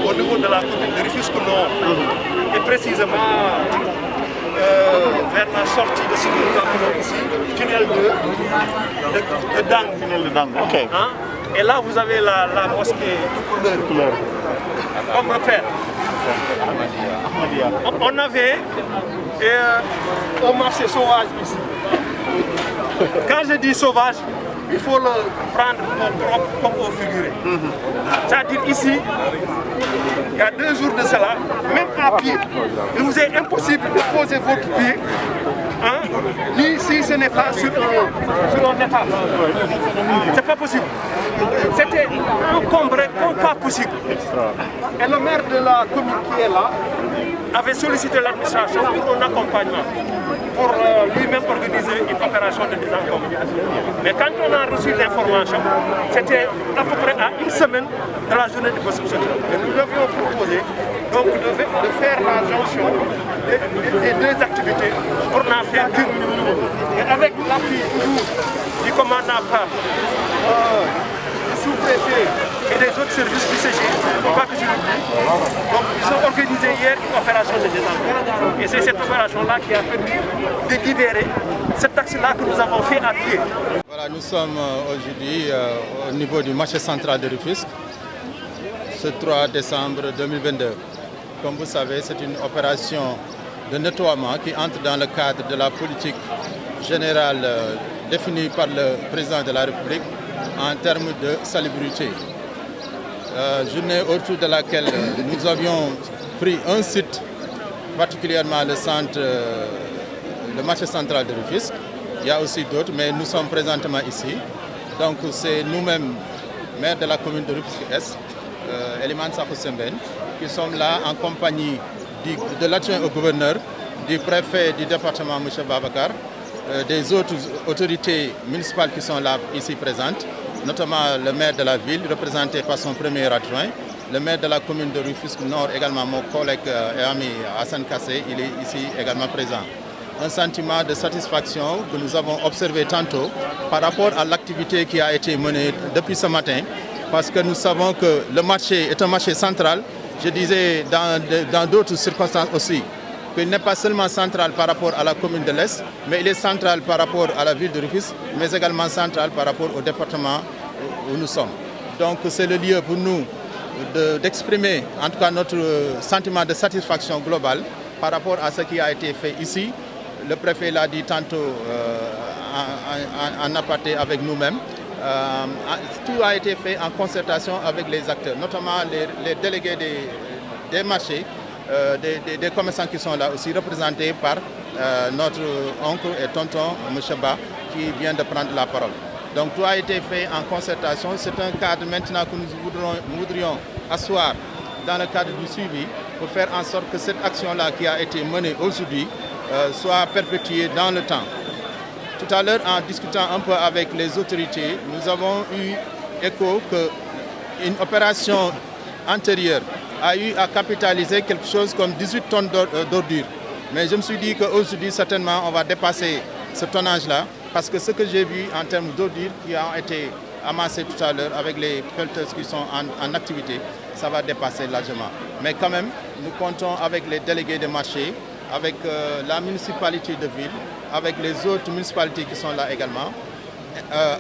au niveau de la commune de Rufisque Nord, et précisément vers la sortie de ce que nous appelons ici, tunnel de Dang. Tunnel de Dang, ok. Hein? Et là, vous avez la mosquée de couleur. Comme repère. On avait un marché sauvage ici. Quand je dis sauvage, il faut le prendre comme au figuré. C'est-à-dire ici, il y a 2 jours de cela, même à pied, il vous est impossible de poser votre pied, hein, ni si ce n'est pas sur un étage. C'est pas possible. C'était encombré comme pas possible. Et le maire de la commune qui est là avait sollicité l'administration pour un accompagnement, pour lui-même organiser une opération de désencombrement. Mais quand on a reçu l'information, c'était à peu près à 1 semaine de la journée de Bossuet. Et nous devions proposer donc, de faire la jonction des 2 activités pour n'en faire qu'une. Et avec l'appui du commandant PAP, du sous-préfet et des autres services du CG, il ne faut pas que je l'oublie. Donc ils ont organisé hier une opération de désencombrement. Et c'est cette opération-là qui a permis de libérer cet axe-là que nous avons fait à pied. Voilà, nous sommes aujourd'hui au niveau du marché central de Rufisque, ce 3 décembre 2022. Comme vous savez, c'est une opération de nettoiement qui entre dans le cadre de la politique générale définie par le président de la République en termes de salubrité. Journée autour de laquelle nous avions pris un site, particulièrement le centre, le marché central de Rufisque. Il y a aussi d'autres, mais nous sommes présentement ici. Donc c'est nous-mêmes, maire de la commune de Rufisque-Est, Eliman Safo Sembène, qui sommes là en compagnie de l'adjoint au gouverneur, du préfet du département, M. Babacar, des autres autorités municipales qui sont là ici présentes, notamment le maire de la ville, représenté par son premier adjoint, le maire de la commune de Rufisque Nord, également mon collègue et ami Hassan Kassé, il est ici également présent. Un sentiment de satisfaction que nous avons observé tantôt par rapport à l'activité qui a été menée depuis ce matin, parce que nous savons que le marché est un marché central. Je disais dans d'autres circonstances aussi qu'il n'est pas seulement central par rapport à la commune de l'Est, mais il est central par rapport à la ville de Rufisque, mais également central par rapport au département où nous sommes. Donc c'est le lieu pour nous d'exprimer en tout cas notre sentiment de satisfaction globale par rapport à ce qui a été fait ici. Le préfet l'a dit tantôt en aparté avec nous-mêmes. Tout a été fait en concertation avec les acteurs, notamment les délégués des marchés, des commerçants qui sont là aussi, représentés par notre oncle et tonton M. Ba, qui vient de prendre la parole. Donc tout a été fait en concertation. C'est un cadre maintenant que nous voudrions asseoir dans le cadre du suivi pour faire en sorte que cette action-là qui a été menée aujourd'hui soit perpétuée dans le temps. Tout à l'heure, en discutant un peu avec les autorités, nous avons eu écho qu'une opération antérieure a eu à capitaliser quelque chose comme 18 tonnes d'ordures. Mais je me suis dit qu'aujourd'hui, certainement, on va dépasser ce tonnage-là, parce que ce que j'ai vu en termes d'ordures qui ont été amassées tout à l'heure avec les pelleteuses qui sont en activité, ça va dépasser largement. Mais quand même, nous comptons avec les délégués des marchés, avec la municipalité de ville, avec les autres municipalités qui sont là également,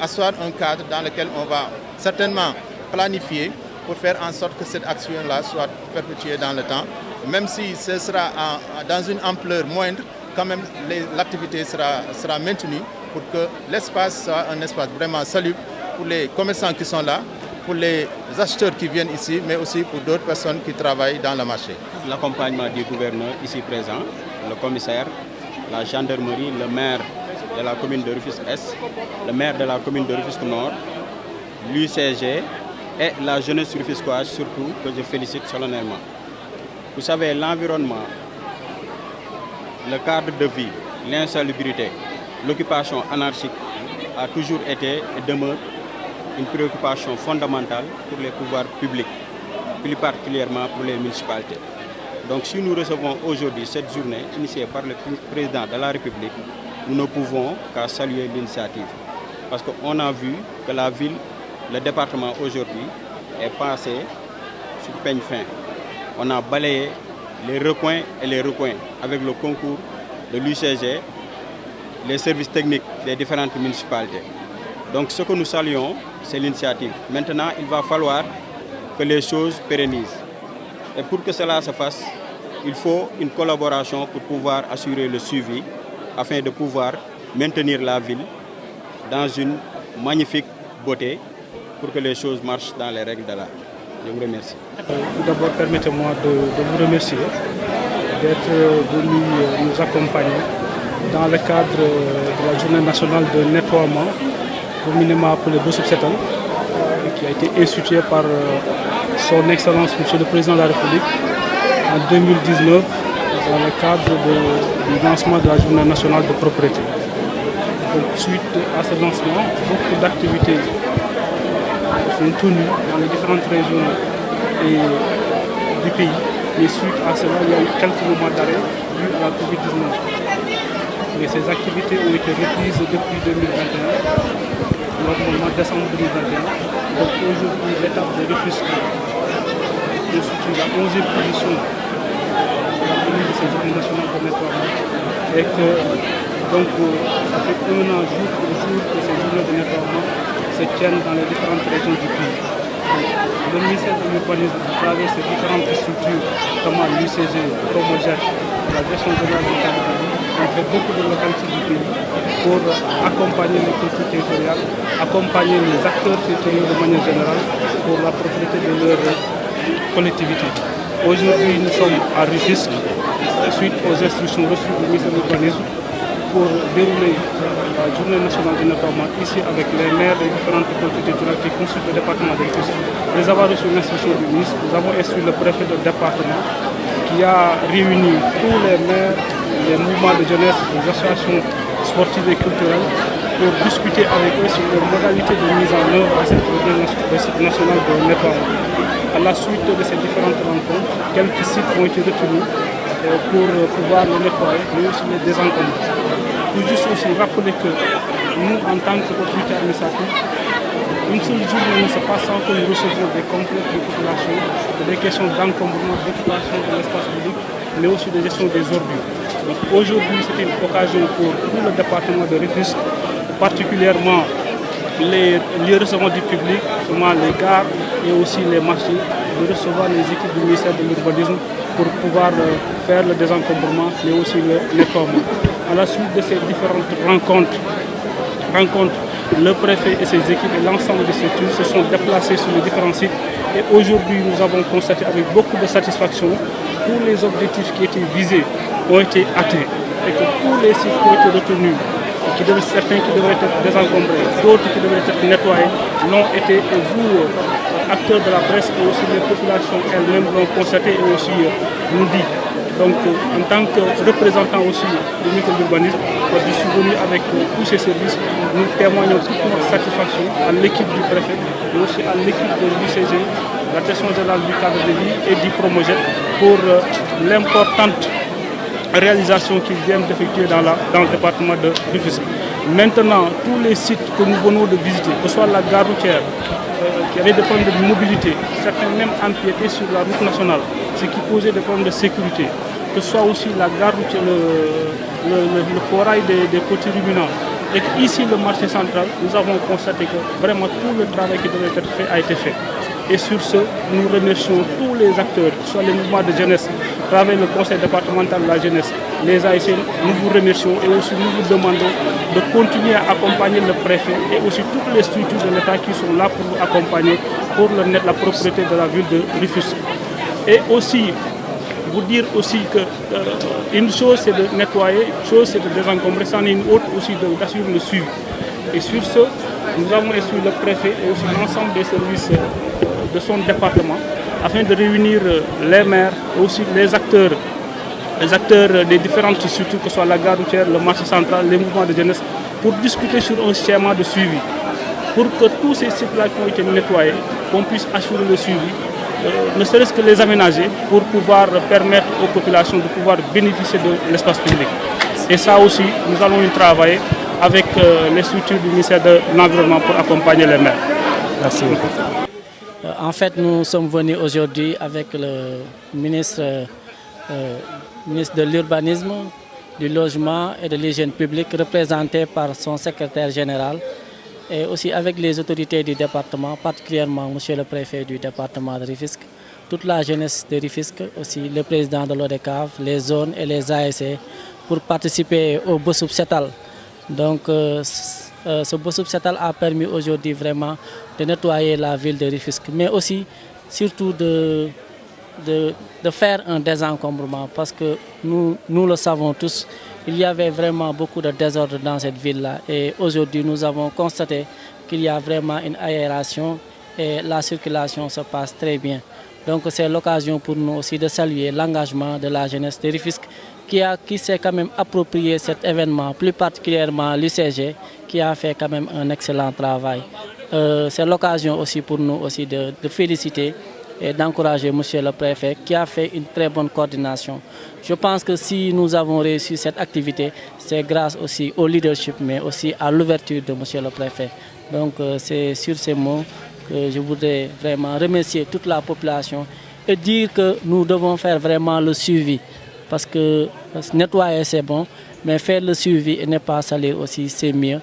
asseoir un cadre dans lequel on va certainement planifier pour faire en sorte que cette action-là soit perpétuée dans le temps. Même si ce sera dans une ampleur moindre, quand même l'activité sera maintenue pour que l'espace soit un espace vraiment salubre pour les commerçants qui sont là, pour les acheteurs qui viennent ici, mais aussi pour d'autres personnes qui travaillent dans le marché. L'accompagnement du gouverneur ici présent, le commissaire, la gendarmerie, le maire de la commune de Rufisque-Est, le maire de la commune de Rufisque Nord, l'UCG et la jeunesse rufisquoise surtout, que je félicite solennellement. Vous savez, l'environnement, le cadre de vie, l'insalubrité, l'occupation anarchique a toujours été et demeure une préoccupation fondamentale pour les pouvoirs publics, plus particulièrement pour les municipalités. Donc si nous recevons aujourd'hui cette journée initiée par le président de la République, nous ne pouvons qu'à saluer l'initiative. Parce qu'on a vu que la ville, le département aujourd'hui est passé sur peigne fin. On a balayé les recoins et les recoins avec le concours de l'UCG, les services techniques des différentes municipalités. Donc ce que nous saluons, c'est l'initiative. Maintenant, il va falloir que les choses pérennisent. Et pour que cela se fasse, il faut une collaboration pour pouvoir assurer le suivi afin de pouvoir maintenir la ville dans une magnifique beauté pour que les choses marchent dans les règles de l'art. Je vous remercie. Tout d'abord, permettez-moi de vous remercier d'être venu nous accompagner dans le cadre de la journée nationale de nettoiement, communément appelée Bessub Setal, qui a été instituée par son Excellence Monsieur le Président de la République en 2019 dans le cadre du lancement de la journée nationale de propreté. Donc, suite à ce lancement, beaucoup d'activités sont tenues dans les différentes régions du pays. Et suite à cela, il y a eu quelques moments d'arrêt dû à la Covid-19. Mais ces activités ont été reprises depuis 2021, normalement décembre 2021. Donc aujourd'hui, l'étape de Rufisque constitue la 11e position de la tenue de ces journées nationales de nettoiement. Et que donc, ça fait 1 an jour pour jour que ces journées de nettoiement se tiennent dans les différentes régions du pays. Le ministère de l'Urbanisme, à travers ces différentes structures, comme l'UCG, Promoged, la gestion générale du cadre de vie, on fait beaucoup de localités du pays pour accompagner les cultures territoriales, accompagner les acteurs territoriaux de manière générale pour la propriété de leur collectivité. Aujourd'hui, nous sommes à Rufisque, suite aux instructions reçues du ministère de l'Urbanisme, pour dérouler la journée nationale de nettoiement ici avec les maires des différentes collectivités territoriales qui constituent le département de Rufisque. Après avoir reçu l'instruction du ministre, nous avons instruit le préfet de département qui a réuni tous les maires, les mouvements de jeunesse, les associations sportives et culturelles pour discuter avec eux sur les modalités de mise en œuvre de cette journée nationale de nettoiement. À la suite de ces différentes rencontres, quelques sites ont été retenus pour pouvoir le nettoyer, mais aussi les désencombrer. Il faut juste aussi rappeler que nous, en tant qu'autorité administrative, une seule journée ne se passe sans que nous recevons des complaintes de population, des questions d'encombrement, d'occupation de l'espace public, mais aussi de gestion des ordures. Donc aujourd'hui, c'est une occasion pour tout le département de Rufisque, particulièrement les lieux recevant du public, les gares et aussi les marchés, de recevoir les équipes du ministère de l'Urbanisme pour pouvoir faire le désencombrement, mais aussi le nettoiement. À la suite de ces différentes rencontres, le préfet et ses équipes et l'ensemble des structures se sont déplacés sur les différents sites. Et aujourd'hui, nous avons constaté avec beaucoup de satisfaction que tous les objectifs qui étaient visés ont été atteints et que tous les sites qui ont été retenus, certains qui devraient être désencombrés, d'autres qui devraient être nettoyés, l'ont été. Et vous, acteurs de la presse et aussi les populations elles-mêmes l'ont constaté et aussi nous dit. Donc, en tant que représentant aussi du ministère de l'Urbanisme, je suis venu avec tous ces services. Nous témoignons toute notre satisfaction à l'équipe du préfet, mais aussi à l'équipe de l'UCG, la direction générale du cadre de vie et du Promoged pour l'importante réalisation qu'ils viennent d'effectuer dans le département de Rufisque. Maintenant, tous les sites que nous venons de visiter, que ce soit la gare routière, qui avait des problèmes de mobilité, certains même empiétaient sur la route nationale, ce qui posait des problèmes de sécurité, que ce soit aussi la gare routière, le forail des petits ruminants. Et ici, le marché central, nous avons constaté que vraiment tout le travail qui devait être fait a été fait. Et sur ce, nous remercions tous les acteurs, que ce soit les mouvements de jeunesse, à travers le conseil départemental de la jeunesse, les ASC, nous vous remercions et aussi nous vous demandons de continuer à accompagner le préfet et aussi toutes les structures de l'État qui sont là pour vous accompagner pour la propriété de la ville de Rufisque. Et aussi, vous dire aussi que une chose c'est de nettoyer, une chose c'est de désencombrer, c'en est une autre aussi d'assurer le suivi. Et sur ce, nous avons instruit le préfet et aussi l'ensemble des services de son département afin de réunir les maires et aussi les acteurs des différentes structures, que ce soit la gare routière, le marché central, les mouvements de jeunesse, pour discuter sur un schéma de suivi, pour que tous ces sites-là qui ont été nettoyés, qu'on puisse assurer le suivi, ne serait-ce que les aménager pour pouvoir permettre aux populations de pouvoir bénéficier de l'espace public. Et ça aussi, nous allons y travailler avec les structures du ministère de l'Environnement pour accompagner les maires. Merci beaucoup. En fait, nous sommes venus aujourd'hui avec le ministre de l'Urbanisme, du Logement et de l'Hygiène publique, représenté par son secrétaire général, et aussi avec les autorités du département, particulièrement M. le préfet du département de Rufisque, toute la jeunesse de Rufisque, aussi le président de l'ODCAV, les zones et les ASC, pour participer au Bossoup Setal. Donc, ce Bossoup Setal a permis aujourd'hui vraiment de nettoyer la ville de Rufisque, mais aussi, surtout de faire un désencombrement, parce que nous le savons tous, il y avait vraiment beaucoup de désordre dans cette ville-là. Et aujourd'hui, nous avons constaté qu'il y a vraiment une aération et la circulation se passe très bien. Donc c'est l'occasion pour nous aussi de saluer l'engagement de la jeunesse de Rufisque qui s'est quand même approprié cet événement, plus particulièrement l'UCG, qui a fait quand même un excellent travail. C'est l'occasion aussi pour nous aussi de féliciter et d'encourager M. le préfet qui a fait une très bonne coordination. Je pense que si nous avons réussi cette activité, c'est grâce aussi au leadership, mais aussi à l'ouverture de M. le préfet. Donc c'est sur ces mots que je voudrais vraiment remercier toute la population et dire que nous devons faire vraiment le suivi. Parce que nettoyer c'est bon, mais faire le suivi et ne pas salir aussi c'est mieux.